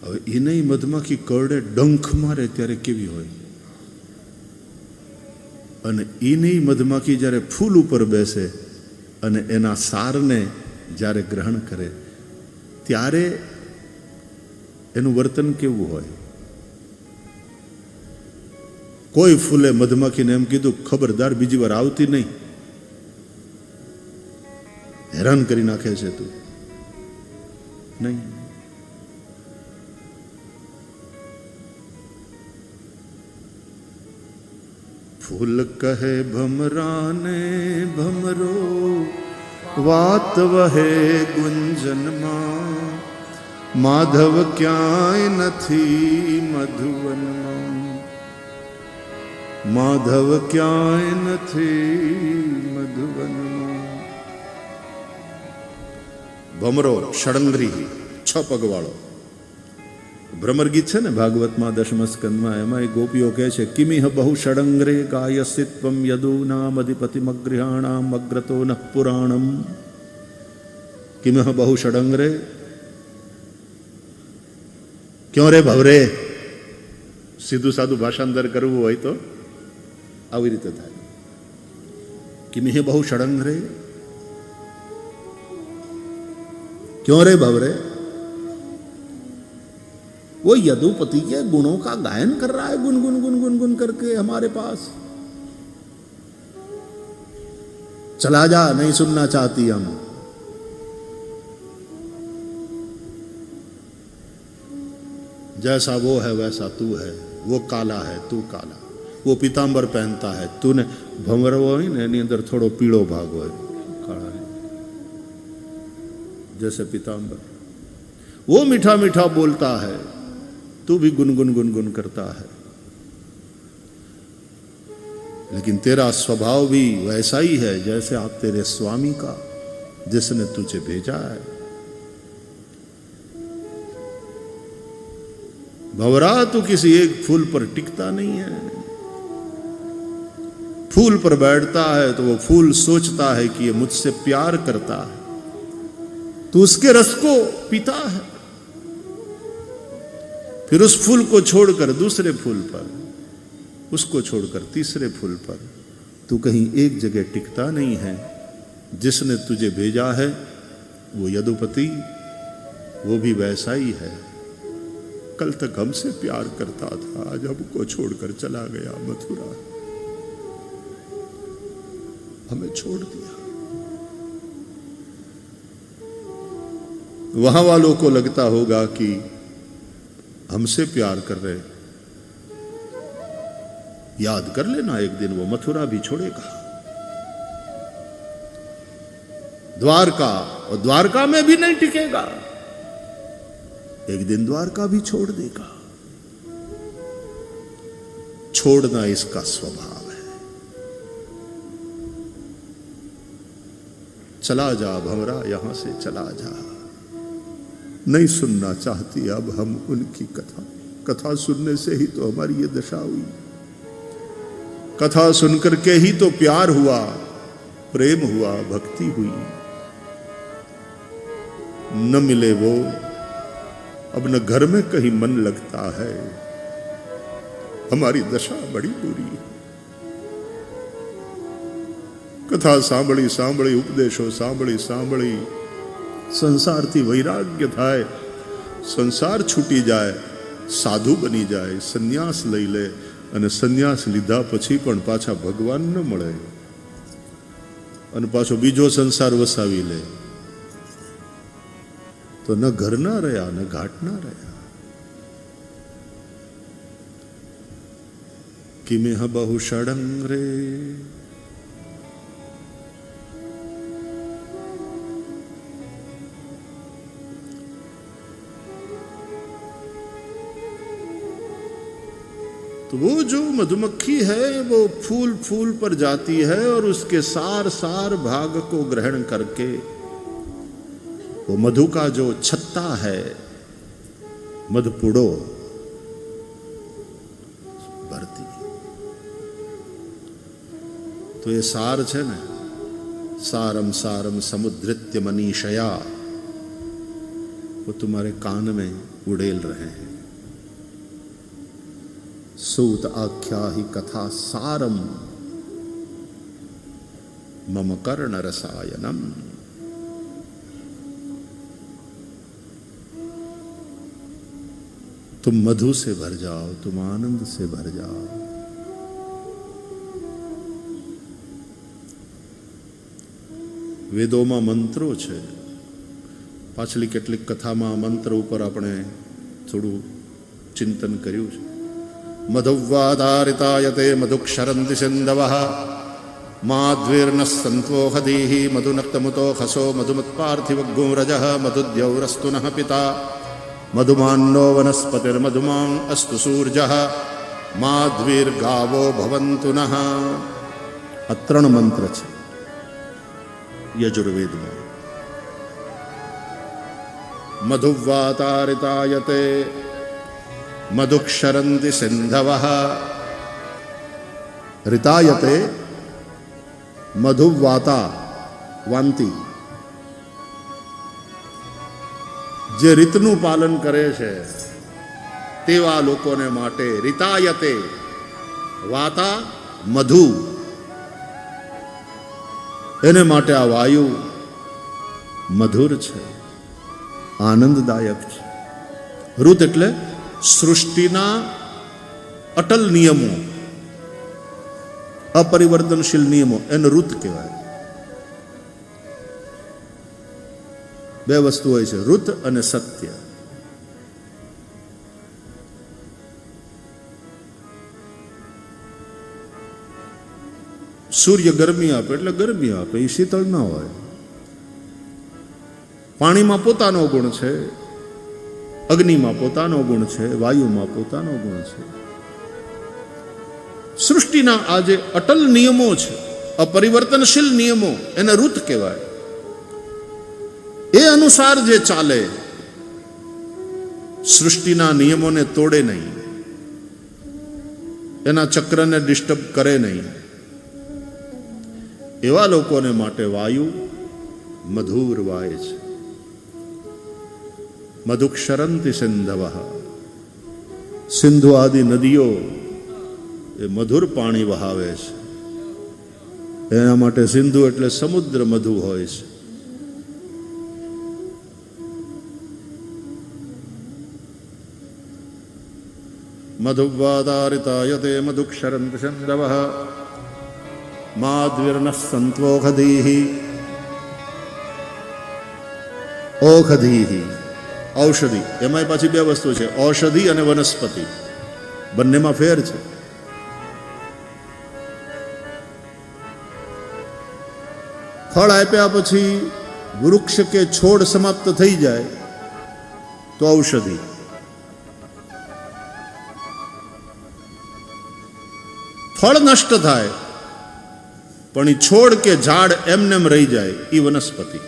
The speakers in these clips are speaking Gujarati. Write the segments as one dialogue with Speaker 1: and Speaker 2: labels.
Speaker 1: હવે એને મધમાખી કરડે ડંખ મારે ત્યારે કેવી હોય, અને એને મધમાખી જ્યારે ફૂલ ઉપર બેસે અને એના સારને જ્યારે ગ્રહણ કરે ત્યારે એનું વર્તન કેવું હોય. કોઈ ફૂલે મધમાખીને એમ કીધું ખબરદાર બીજી વાર આવતી નહીં, હેરાન કરી નાખે છે તું, નહીં. ફૂલ કહે ભમરાને ભમરો, વાત વહે ગુંજનમાં, માધવ ક્યાંય નથી મધુવનમાં, માધવ ક્યાંય નથી મધુવનમાં. ભમરો ષડંગરી, 6 પગવાળો. ભ્રમર ગીત છે ને ભાગવતમાં 10મ સ્કંદમાં, એમાં ગોપીઓ કહે છે કિમિહ બહુ ષડંગ્રે ગાયસિત્વમ યદૂનામ અધિપતિમગૃહાણામ અગ્રતો ન પુરાણમ. કિમિહ બહુ ષડંગ્રે, ક્યો રે ભવરે. સીધું સાદું ભાષાંતર કરવું હોય તો આવી રીતે થાય. કિમિહ બહુ ષડંગ્રે, क्यों रे भवरे. वो यदुपति के गुणों का गायन कर रहा है गुन गुन गुन गुन गुन करके हमारे पास. चला जा, नहीं सुनना चाहती हम. जैसा वो है वैसा तू है, वो काला है तू काला, वो पीतांबर पहनता है तूने. भंवर હોય ને એની અંદર થોડો પીળો ભાગ હોય, કાળા जैसे पीतांबर. वो मीठा मीठा बोलता है, तू भी गुनगुन गुनगुन करता है, लेकिन तेरा स्वभाव भी वैसा ही है जैसे आप तेरे स्वामी का जिसने तुझे भेजा है. भंवरा तू किसी एक फूल पर टिकता नहीं है. फूल पर बैठता है तो वो फूल सोचता है कि ये मुझसे प्यार करता है, तो उसके रस को पीता है. फिर उस फूल को छोड़कर दूसरे फूल पर, उसको छोड़कर तीसरे फूल पर. तू कहीं एक जगह टिकता नहीं है. जिसने तुझे भेजा है वो यदुपति, वो भी वैसा ही है. कल तक हमसे प्यार करता था, आज हमको छोड़कर चला गया मथुरा, हमें छोड़ दिया. वहां वालों को लगता होगा कि हमसे प्यार कर रहे, याद कर लेना एक दिन वो मथुरा भी छोड़ेगा. द्वारका, और द्वारका में भी नहीं टिकेगा, एक दिन द्वारका भी छोड़ देगा. छोड़ना इसका स्वभाव है. चला जा भंवरा, यहां से चला जा. नहीं सुनना चाहती अब हम उनकी कथा. कथा सुनने से ही तो हमारी ये दशा हुई. कथा सुनकर के ही तो प्यार हुआ, प्रेम हुआ, भक्ति हुई. न मिले वो, अब न घर में कहीं मन लगता है. हमारी दशा बड़ी बुरी है. कथा सांभળી सांभળી, उपदेशो सांभળી सांभળી, સંસારથી વૈરાગ્ય થાય, સંસાર છૂટી જાય, સાધુ બની જાય, સંન્યાસ લઈ લે, અને સંન્યાસ લીધા પછી પણ પાછા ભગવાન ન મળે, અને પાછો બીજો સંસાર વસાવી લે, તો ન ઘર ના રહ્યા ન ઘાટ ના રહ્યા. કિમેહ બહુ ષડંગ્રે. तो वो जो मधुमक्खी है वो फूल फूल पर जाती है और उसके सार सार भाग को ग्रहण करके वो मधु का जो छत्ता है, मधपुड़ो भरती. तो ये सार है ने, सारम सारम समुद्रित्य मनीषया. वो तुम्हारे कान में उड़ेल रहे हैं। सूत आख्या ही कथा सारम मम कर्ण रसायनम। तुम मधु से भर जाओ, तुम आनंद से भर जाओ। વેદોમાં મંત્રો છે, પાછલી કેટલીક કથામાં મંત્ર ઉપર આપણે થોડું ચિંતન કર્યું છે. મધુવાદારિતાયતે મધુક્ષરંતિ સિંધવઃ માધ્વીર્નસ્સંત્વોહદીઃ મધુનક્તમુતો ખસો મધુમત્પાર્થિવગુંરજઃ મધુદ્યૌરસ્તુ નઃ પિતા મધુમાન્નો વનસ્પતિર્મધુમાં અસ્તુ સૂર્યઃ માધ્વીર્ગાવો ભવન્તુ નઃ. આ 3 મંત્ર છે યજુર્વેદમાં. મધુવાતારિતાયતે મધુક્ષરંતિ સિંધવઃ. રિતાયતે મધુવાતા વાંતિ, જે રીતનું પાલન કરે છે તેવા લોકોને માટે. રિતાયતે વાતા મધુ, એને માટે આ વાયુ મધુર છે, આનંદદાયક છે. ઋત એટલે સૃષ્ટિના અટલ નિયમો, અપરિવર્તનશીલ નિયમો, એને ઋત કહેવાય. 2 વસ્તુ હોય છે, ઋત અને સત્ય. સૂર્ય ગરમી આપે એટલે ગરમી આપે, એ શીતળ ના હોય. પાણીમાં પોતાનો ગુણ છે, અગ્નિમાં પોતાનો ગુણ છે, વાયુમાં પોતાનો ગુણ છે. સૃષ્ટિના આ જે અટલ નિયમો છે, અપરિવર્તનશીલ નિયમો, એને ઋત કહેવાય. એ અનુસાર જે ચાલે, સૃષ્ટિના નિયમોને તોડે નહીં, એના ચક્રને ડિસ્ટર્બ કરે નહીં, એવા લોકોને માટે વાયુ મધુર વાય છે. મધુક્ષરંતિ સિંધવઃ. સિંધુ આદિ નદીઓ એ મધુર પાણી વહાવે છે. એના માટે સિંધુ એટલે સમુદ્ર મધુ હોય છે. મધુવાદારિતાયતે મધુક્ષરંતિ સિંધવઃ માધ્વીર્નસ્સંત્વોહદીઃ. ઓખદીઃ ઔષધિ, એમાંય પાછી 2 વસ્તુ છે, ઔષધિ અને વનસ્પતિ, બંનેમાં ફેર છે. ફળ આપ્યા પછી વૃક્ષ કે છોડ સમાપ્ત થઈ જાય તો ઔષધિ. ફળ નષ્ટ થાય પણ એ છોડ કે ઝાડ એમનેમ રહી જાય, એ વનસ્પતિ.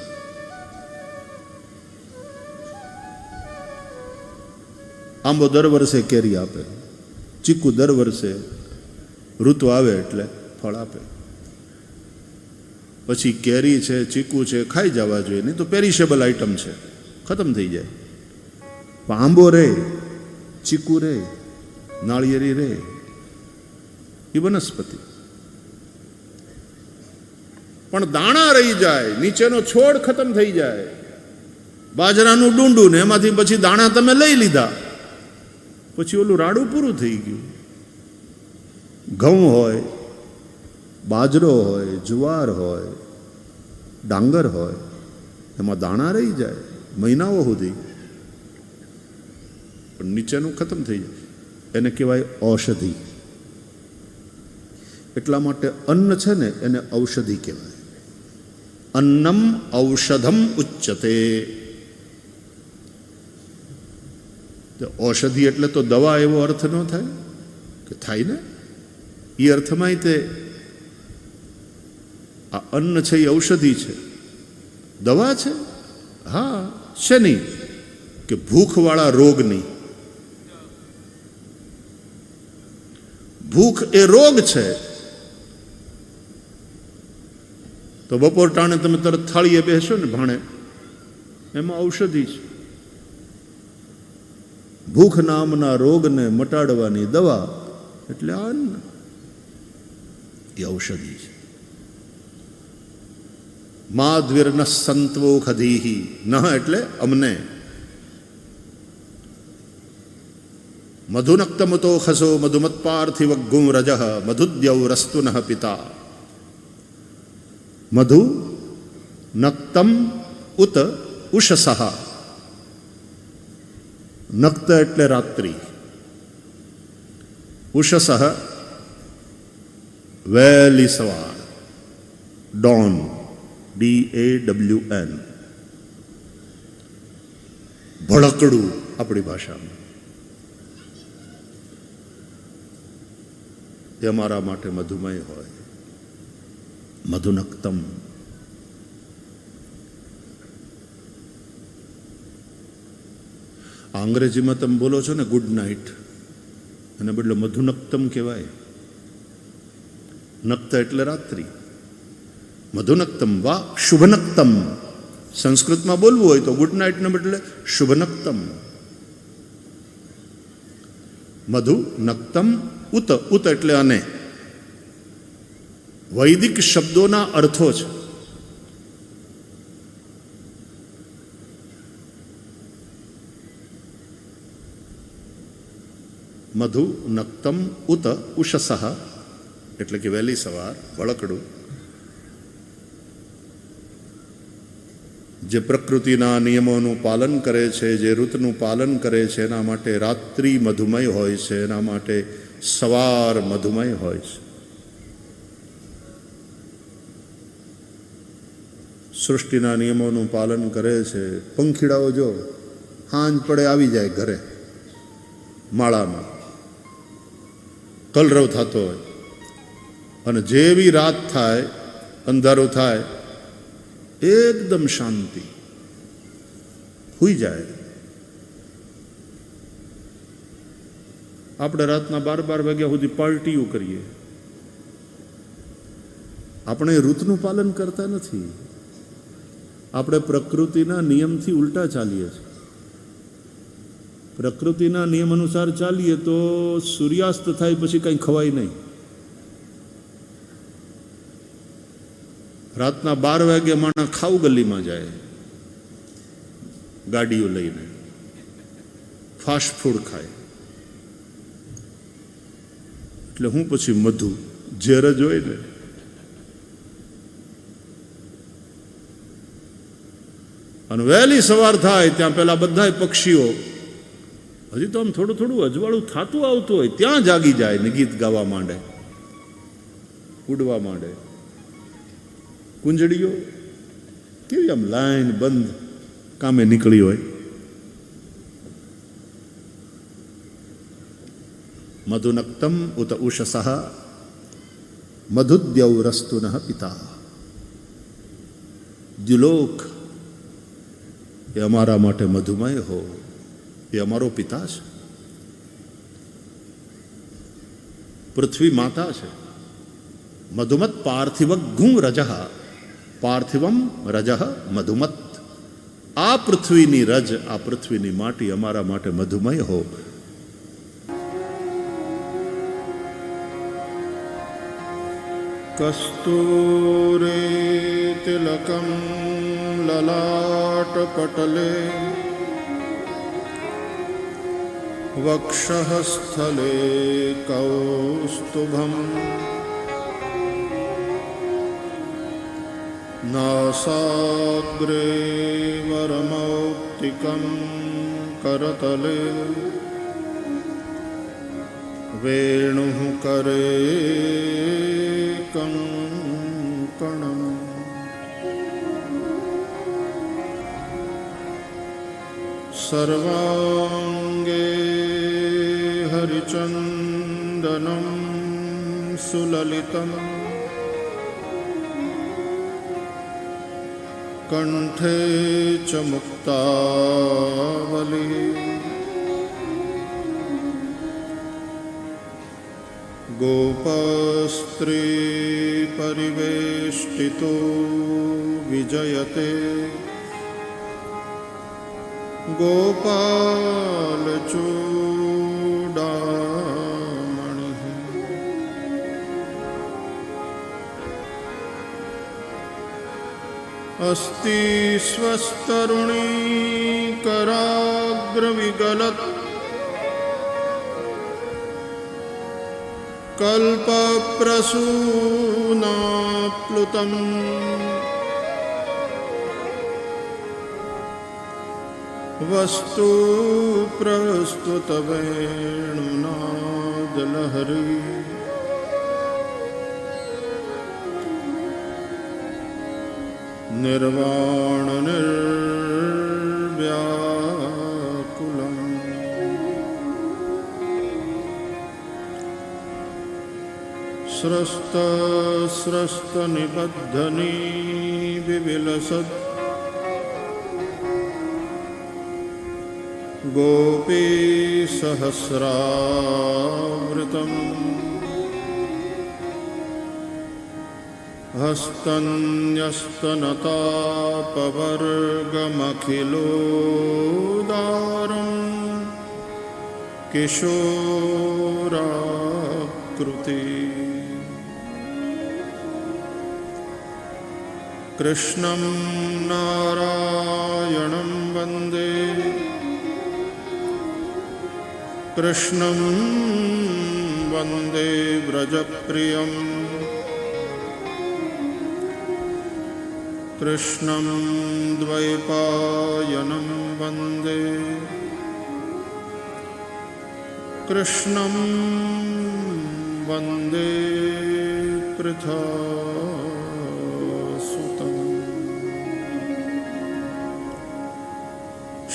Speaker 1: આંબો દર વર્ષે કેરી આપે, ચીકુ દર વર્ષે ઋતુ આવે એટલે ફળ આપે. પછી કેરી છે, ચીકુ છે, ખાઈ જવા જોઈએ, નહીં તો પેરિશેબલ આઈટમ છે, ખતમ થઈ જાય. પણ આંબો રે, ચીકુ રે, નાળિયેરી રે, એ વનસ્પતિ. પણ દાણા રહી જાય, નીચેનો છોડ ખતમ થઈ જાય. બાજરાનું ડુંડું ને એમાંથી પછી દાણા તમે લઈ લીધા, પછી ઓલું રાડું પૂરું થઈ ગયું. ઘઉં હોય, બાજરો હોય, જુવાર હોય, ડાંગર હોય, એમાં દાણા રહી જાય મહિનાઓ સુધી, પણ નીચેનું ખતમ થઈ જાય. એને કહેવાય ઔષધિ. એટલા માટે અન્ન છે ને એને ઔષધિ કહેવાય. અન્નમ ઔષધમ ઉચ્યતે. ઔષધિ એટલે તો દવા એવો અર્થ ન થાય કે થાય ને, એ અર્થમાં તે આ અન્ન છે એ ઔષધિ છે, દવા છે. હા, શેની? કે ભૂખવાળા રોગની. ભૂખ એ રોગ છે. તો બપોર ટાણે તમે તરત થાળીએ બેસો ને ભાણે, એમાં ઔષધિ છે. ભૂખ નામના રોગને મટાડવાની દવા એટલે અન્ન, એ ઔષધિ છે. માધ્વિર્ન સંતવો ખધીહી, ન એટલે અમને. મધુનક્તમતો ખસો મધુમત પાર્થિવ ગુમ રજ મધુદ્યૌ રસ્તુ ન પિતા. મધુ નક્તમ ઉત ઉષસઃ. નક્ત એટલે રાત્રિ, ઉષસઃ વહેલી સવાર, ડોન, DAWN. ભડકડું આપણી ભાષામાં, એ અમારા માટે મધુમય હોય. મધુનક્તમ. અંગ્રેજીમાં તમે બોલો છો ને ગુડ નાઇટ, એને બદલે મધુનક્તમ કહેવાય. નક્ત એટલે રાત્રિ. મધુનક્તમ વા શુભનક્તમ. સંસ્કૃતમાં બોલવું હોય તો ગુડ નાઇટને બદલે શુભનક્તમ. મધુ નક્તમ ઉત. ઉત એટલે અને. વૈદિક શબ્દોના અર્થો છે. મધુ નક્તમ ઉત ઉષસઃ એટલે કે વહેલી સવાર, ભળકડું. જે પ્રકૃતિના નિયમોનું પાલન કરે છે, જે ઋતુનું પાલન કરે છે, એના માટે રાત્રિ મધુમય હોય છે, એના માટે સવાર મધુમય હોય છે. સૃષ્ટિના નિયમોનું પાલન કરે છે. પંખીડાઓ જો સાંજ પડે આવી જાય ઘરે, માળામાં કલરવ થતો હોય, અને જેવી રાત થાય, અંધારું થાય, એકદમ શાંતિ, હુઈ જાય. આપણે રાતના 12 વાગ્યા સુધી પાર્ટીઓ કરીએ. આપણે ઋતુનું પાલન કરતા નથી. આપણે પ્રકૃતિના નિયમથી ઉલટા ચાલીએ છીએ. પ્રકૃતિના નિયમ અનુસાર ચાલીએ તો સૂર્યાસ્ત થાય પછી કંઈ ખવાય નહીં. રાતના 12 વાગ્યા માણસ ખાવ ગલીમાં જાય, ગાડીઓ લઈને ફાસ્ટ ફૂડ ખાય. એટલે હું પછી મધુ ઝેર જ હોય ને. અને વહેલી સવાર થાય ત્યાં પેલા બધા પક્ષીઓ, હજી તો આમ થોડું થોડું અજવાળું થતું આવતું હોય, ત્યાં જાગી જાય ને ગીત ગાવા માંડે, ઉડવા માંડે. કુંજડીઓ કેવી આમ લાઈન બંધ કામે નીકળી હોય. મધુનક્તમ ઉત ઉષસઃ મધુદ્યૌ રસ્તુ ન પિતા. દ્યુલોક એ અમારા માટે મધુમય હો, એ અમારો પિતા છે. પૃથ્વી માતા છે. મધુમત પાર્થિવ ગું રજ. પાર્થિવમ રજ મધુમત. આ પૃથ્વીની રજ, આ પૃથ્વીની માટી અમારા માટે મધુમય હો. કસ્તૂરે તિલકમ લલાટ પટલે વક્ષઃ સ્થલે કૌસ્તુભમ નાસાગ્રે વરમૌક્તિકં કરતલે વેણુઃ કરે કંકણમ. સર્વાંગે હરિચંદનમ સુલલિતમ કંઠે ચ મુક્તાવલી ગોપસ્ત્રી પરિવેષ્ટિતો વિજયતે गोपाल चूडामणि अस्ति स्वस्तरुणी कराग्रविगलत् कल्पप्रसूनाप्लुतम् वस्तु प्रस्तुतवेणुना जलहरी निर्वाण निर्व्याकुलम् स्रस्त स्रस्त निबद्धनी विविलसत् गोपी सहस्रावृतम् हस्तन्यस्तनतापवर्गमखिलोदारम् किशोराकृति कृष्णं नारायणं वन्दे कृष्णं वन्दे व्रजप्रियम् कृष्णं द्वैपायनं वन्दे कृष्णं वन्दे पृथासुतम्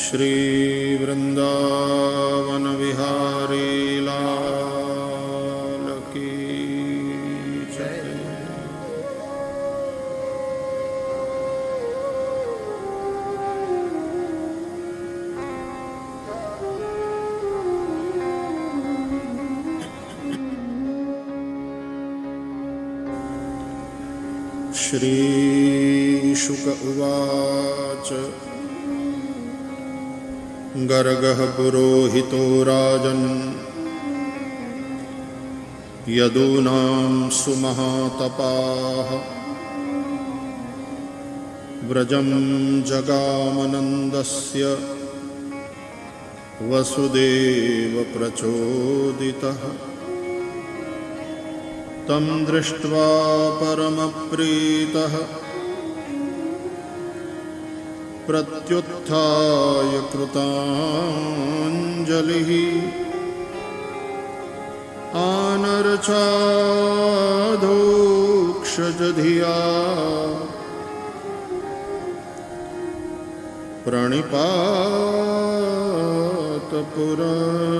Speaker 1: श्रीवृन्दावन विहारी लाल की जय। श्री शुक उवाच गर्गः पुरोहितो राजन् यदूनां सुमहातपाः व्रजं जगामनन्दस्य वसुदेव प्रचोदितः तं दृष्ट्वा परमप्रीतः प्रत्युत्थाय कृताञ्जलिः आनर्चाधोक्षजधिया प्रणिपात पुरःसरम्।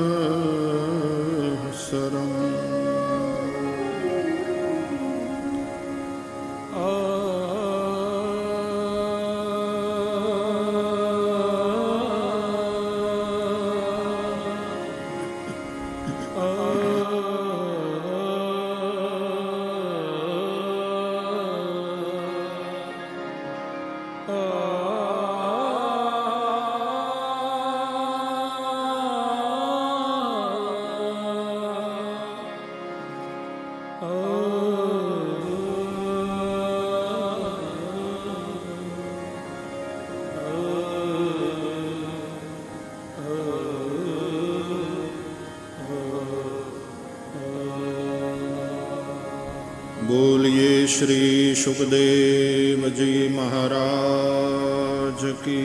Speaker 1: बोलिए श्री सुखदेव जी महाराज की